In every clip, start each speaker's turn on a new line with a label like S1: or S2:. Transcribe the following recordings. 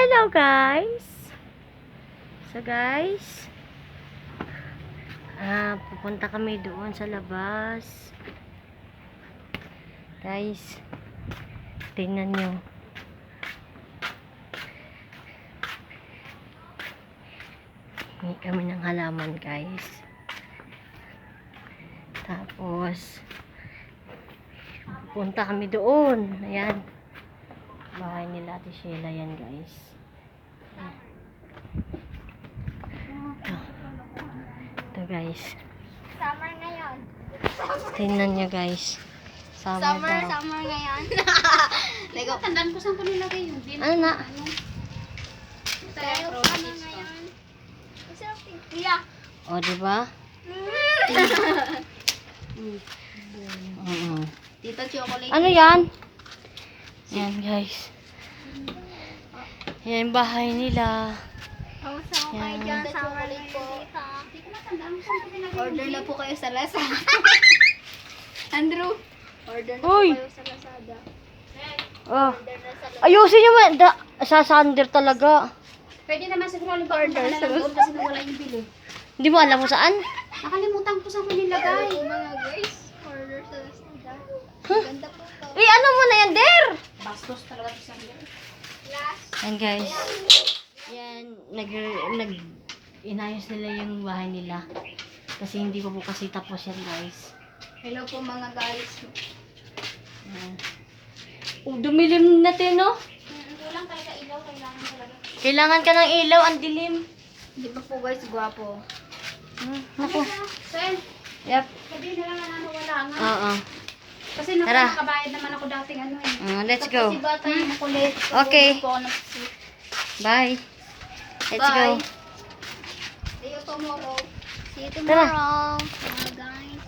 S1: Hello guys. So guys, pupunta kami doon sa labas. Guys, tingnan nyo. Hingi kami ng halaman guys. Tapos pupunta kami doon. Ayan. Bahay nila Ate Sheila yan guys. Ito guys.
S2: Summer ngayon.
S1: Tingnan nyo guys. Summer daw.
S2: Summer ngayon.
S3: Lego, tandaan ko saan ko nilagay yun.
S1: Ano na?
S2: Summer ngayon. Masarap tigya.
S1: O, diba?
S3: Tito chocolate.
S1: Ano yan? Yan guys. Yan yung bahay nila.
S2: Kamusta mo kayo dyan? Summer
S3: Chocolate po.
S2: ngayon dito.
S3: Hindi ko matandaan ko saan ko nilagay.
S2: Order na po kayo sa Lazada. Andrew, order na
S1: Uy!
S2: po kayo sa Lazada.
S1: Oh.
S2: Order na sa Lazada.
S1: Ayusin nyo man. Sa sander talaga.
S3: Pwede naman siguro ulit
S2: Order
S3: order
S2: sa
S3: sa doon kasi nawala yung bili.
S1: Hindi mo alam kung saan?
S3: Nakalimutan ko saan ko nilagay.
S2: Mga guys, order sa Lazada. Ganda po to.
S1: Uy, ano mo na yan, Der?
S3: Bastos talaga sa sandal.
S2: Last.
S1: Yan guys. Yan. Inayos nila yung bahay nila. Kasi hindi ko po kasi tapos yan guys.
S2: Hello po mga guys.
S1: Yan. Oh, dumilim natin, no?
S3: Kulang talaga ilaw. Kailangan talaga.
S1: Kailangan ka ng ilaw, ang dilim.
S2: Di ba po guys, gwapo?
S1: Naku.
S3: Sen,
S1: Yep.
S3: sabihin na lang na wala nga.
S1: Oo.
S3: Kasi
S1: Tara.
S3: nakabayad naman ako dating ano eh.
S1: Let's go.
S2: Si bata yung makulit.
S1: Okay.
S2: Po, nag-sit.
S1: Bye. Let's
S2: Bye.
S1: go.
S2: See you tomorrow. See you
S1: Tara.
S2: tomorrow. Mga guys.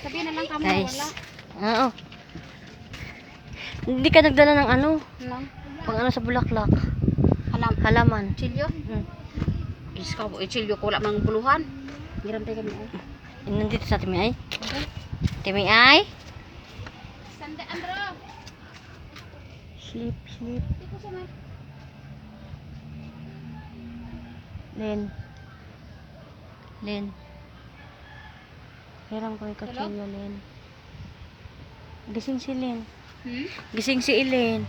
S3: Sabihin na lang kamo
S1: Guys.
S3: wala.
S1: Oo. Hindi ka nagdala ng ano?
S2: Lang.
S1: Pang ano sa bulaklak? Halaman.
S3: Chilyo?
S1: Hmm.
S3: Diyos ka, chilyo ko wala mang buluhan. Hiram tayo kami.
S1: Nandito sa Timi Ay. Timi Ay.
S3: Sande, Andro.
S1: Sleep, sleep.
S3: Dito sa may.
S1: Len. Len. Hirang ko yung kachilya, Len. Gising si Len. Gising si Elen.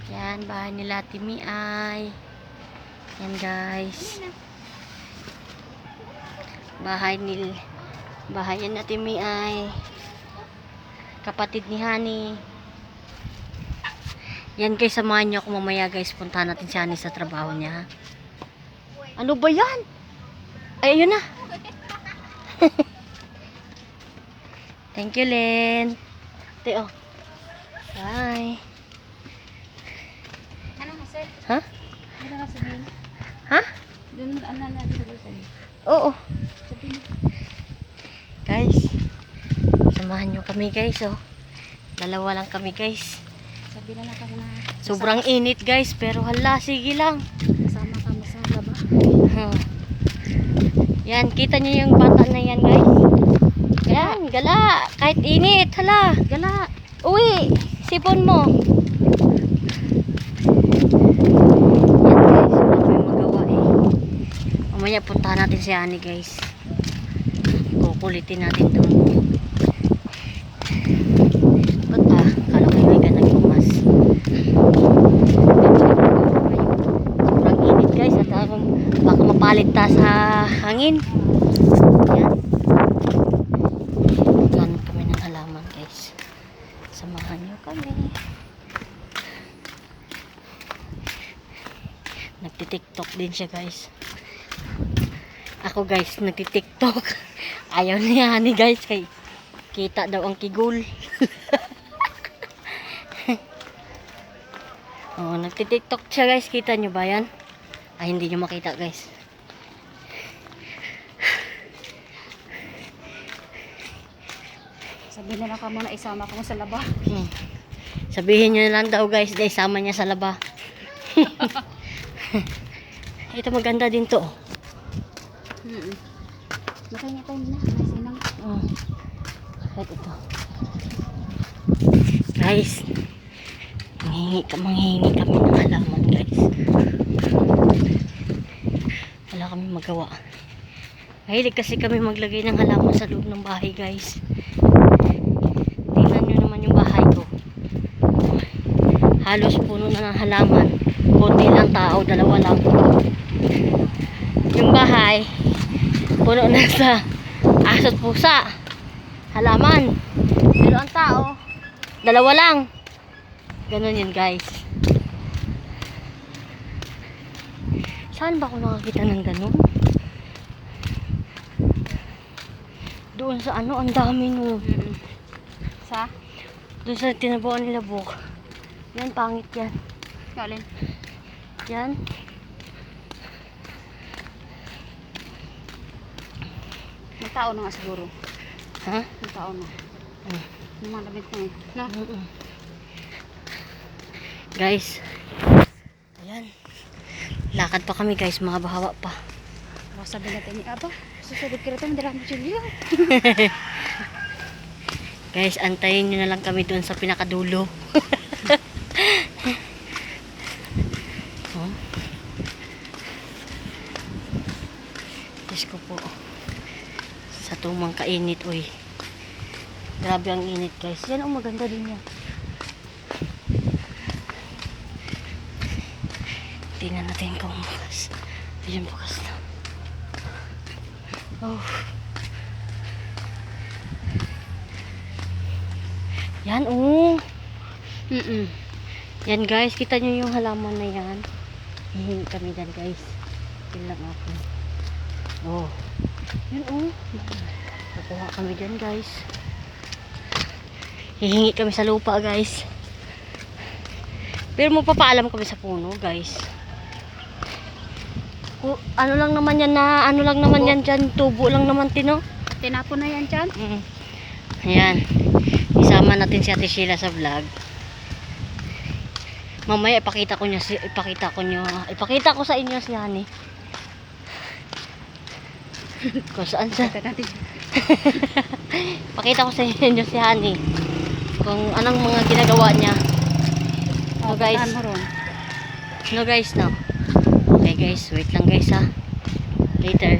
S1: Yan, bahay nila Timi Ay. Yan guys. Bahay yan na Timi Ay. Kapatid ni Honey. Yan guys, samahan niyo ako mamaya guys. Puntahan natin si Honey sa trabaho niya. Ano ba yan? Ay, ayun na. Thank you, Len. Teo. Bye.
S3: Ano nga, sir?
S1: Ha?
S3: Ano nga sabihin?
S1: Ha?
S3: Doon, ano natin sa bulsa niyo?
S1: Oo.
S3: Sabihin.
S1: Guys, samahan nyo kami guys, oh. Dalawa lang kami guys.
S3: Sabihin na lang ako na.
S1: Sobrang init guys, pero hala, sige lang.
S3: Kasama ka mo sa laba.
S1: Yan, kita nyo yung bata na yan guys. Yan, gala. Kahit init, hala.
S3: Gala.
S1: Uwi, sipon mo. Yan guys, wala kami magawa eh. Mamaya puntahan natin si Ani guys. Kukulitin natin doon. Ba't kala ko yung ikan naglumas. Sobrang init guys. At baka mapalit ta sa hangin. Yan. Maghanap kami ng halaman guys. Samahan nyo kami. Nagtitiktok din siya guys. Ako guys, nagtitiktok. Ayaw niya ni guys. Kay kita daw ang kigul. Oh, nagtitiktok siya guys. Kita nyo ba yan? Ay, hindi nyo makita guys.
S3: Sabihin na lang ka muna isama ko mo sa laba.
S1: Sabihin nyo na lang daw guys. Dahil sama niya sa laba. Ito maganda din to.
S3: Masaya niya tayo na. May sinang.
S1: Kahit ito. Guys, Manghihingi kami ng halaman, guys. Wala kami magawa. Mahilig kasi kami maglagay ng halaman sa loob ng bahay, guys. Tingnan nyo naman yung bahay ko. Halos puno na ng halaman. Konti lang tao, dalawa lang. Yung bahay, puno na sa aso't pusa. Halaman. Pero ang tao, dalawa lang. Ganon yun, guys. Saan ba ako nakakita ng ganon? Doon sa ano, ang dami no.
S3: Sa?
S1: Doon sa tinabuan nila Bok. Yan, pangit yan.
S3: Alin?
S1: Yan.
S3: May tao na nga siguro.
S1: Ha?
S3: May tao na.
S1: Hmm.
S3: Yung mga damit na eh. Na?
S1: Guys. Ayan. Lakad pa kami, guys. Mga bahawa pa.
S3: Baka sabi natin ni Aba. Susunod ka rito, madala mo Chilyo.
S1: Guys, antayin nyo na lang kami doon sa pinakadulo. Oh. Diyos ko po. Sa tumang kainit, uy. Grabe ang init, guys. Yan ang maganda din yan. Tingnan natin kung bukas. Ayun, bukas na. Oh. Yan, oh. Yan, guys. Kita nyo yung halaman na yan. Hihingi kami dyan, guys. Yun lang ako. Oh. Yan, oh. Kukuha kami dyan, guys. Hihingi kami sa lupa, guys. Pero magpapaalam kami sa puno, guys. Ano lang naman yan na, ano lang naman yan dyan, tubo lang naman, Tino.
S3: Tinapon na yan dyan.
S1: Ayan. Isama natin si Ate Sheila sa vlog. Mamaya ipakita ko sa inyo si Hani. Kung saan sa
S3: natin.
S1: pakita ko sa inyo si Hani. Kung anong mga ginagawa niya. No, guys.
S3: Puntahan mo ron.
S1: No, guys, no. Okay, guys. Wait lang, guys, ha. Later.